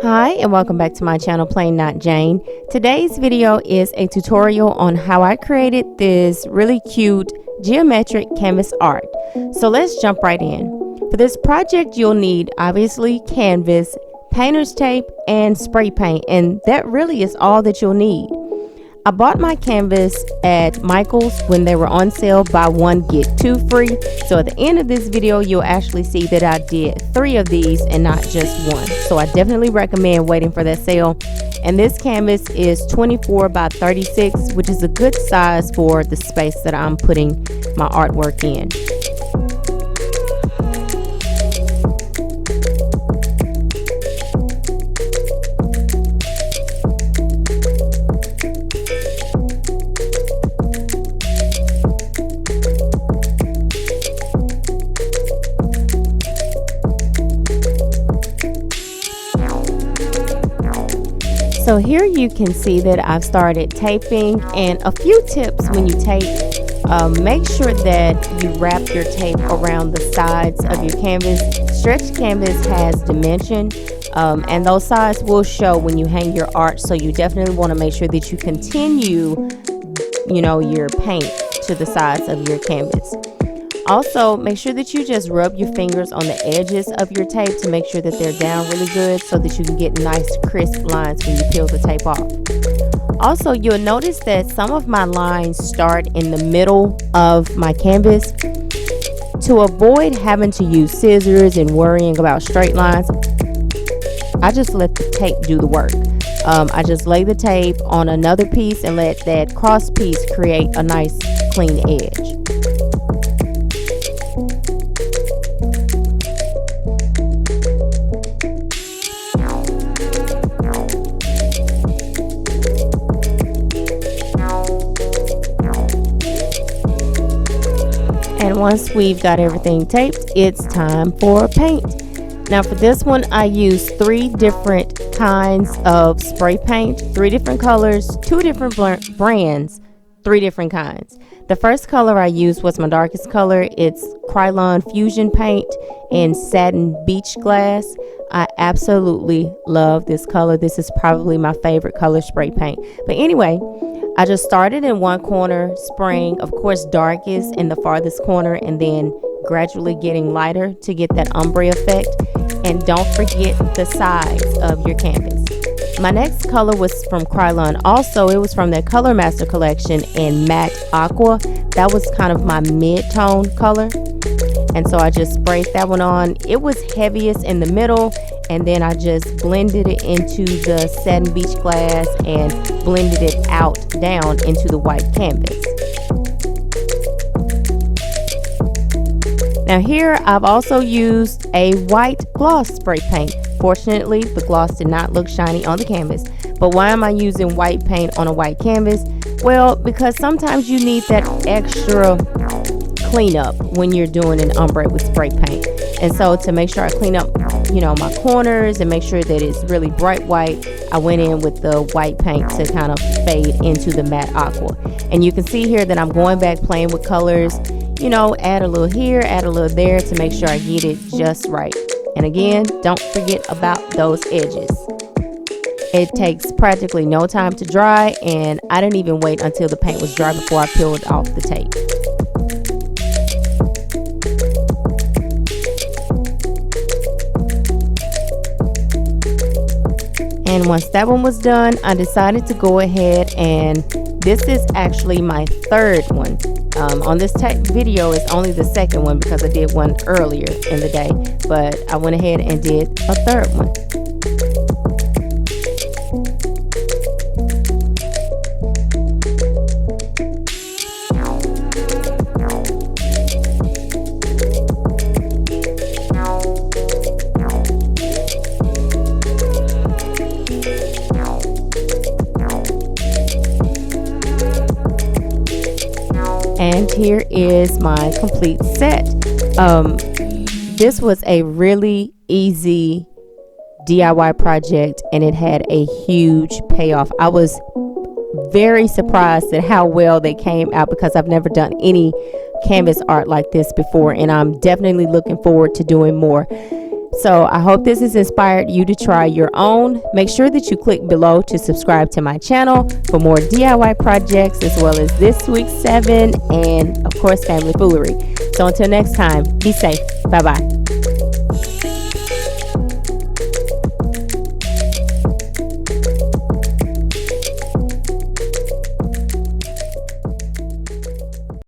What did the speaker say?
Hi and welcome back to my channel Plain Not Jane. Today's video is a tutorial on how I created this really cute geometric canvas art. So let's jump right in. For this project you'll need obviously canvas, painter's tape, and spray paint, and that really is all that you'll need. I bought my canvas at Michael's when they were on sale, buy one get two free. So at the end of this video you'll actually see that I did 3 of these and not just one. So I definitely recommend waiting for that sale. And this canvas is 24 by 36, which is a good size for the space that I'm putting my artwork in. So here you can see that I've started taping, and a few tips when you tape. Make sure that you wrap your tape around the sides of your canvas. Stretched canvas has dimension, and those sides will show when you hang your art, so you definitely want to make sure that you continue, your paint to the sides of your canvas. Also, make sure that you just rub your fingers on the edges of your tape to make sure that they're down really good so that you can get nice crisp lines when you peel the tape off. Also, you'll notice that some of my lines start in the middle of my canvas. To avoid having to use scissors and worrying about straight lines, I just let the tape do the work. I just lay the tape on another piece and let that cross piece create a nice clean edge. And once we've got everything taped, it's time for paint. Now for this one, I used 3 different kinds of spray paint, 3 different colors, 2 different brands, 3 different kinds. The first color I used was my darkest color. It's Krylon Fusion paint in Satin Beach Glass. I absolutely love this color. This is probably my favorite color spray paint. But anyway, I just started in one corner, spraying, of course, darkest in the farthest corner, and then gradually getting lighter to get that ombre effect. And don't forget the sides of your canvas. My next color was from Krylon. Also, it was from their Color Master collection in Matte Aqua. That was kind of my mid-tone color. And so I just sprayed that one on. It was heaviest in the middle, and then I just blended it into the Satin Beach Glass and blended it out down into the white canvas. Now here I've also used a white gloss spray paint. Fortunately, the gloss did not look shiny on the canvas. But why am I using white paint on a white canvas? Well, because sometimes you need that extra cleanup when you're doing an ombre with spray paint. And so to make sure I clean up my corners and make sure that it's really bright white, I went in with the white paint to kind of fade into the matte aqua. And you can see here that I'm going back playing with colors, add a little here, add a little there to make sure I get it just right. And again, don't forget about those edges. It takes practically no time to dry, and I didn't even wait until the paint was dry before I peeled off the tape. And once that one was done, I decided to go ahead, and this is actually my 3rd one. On this video, it's only the 2nd one because I did one earlier in the day, but I went ahead and did a 3rd one. And here is my complete set. This was a really easy DIY project, and it had a huge payoff. I was very surprised at how well they came out because I've never done any canvas art like this before, and I'm definitely looking forward to doing more. So I hope this has inspired you to try your own. Make sure that you click below to subscribe to my channel for more DIY projects, as well as this week's 7 and of course family foolery. So until next time, be safe. Bye bye.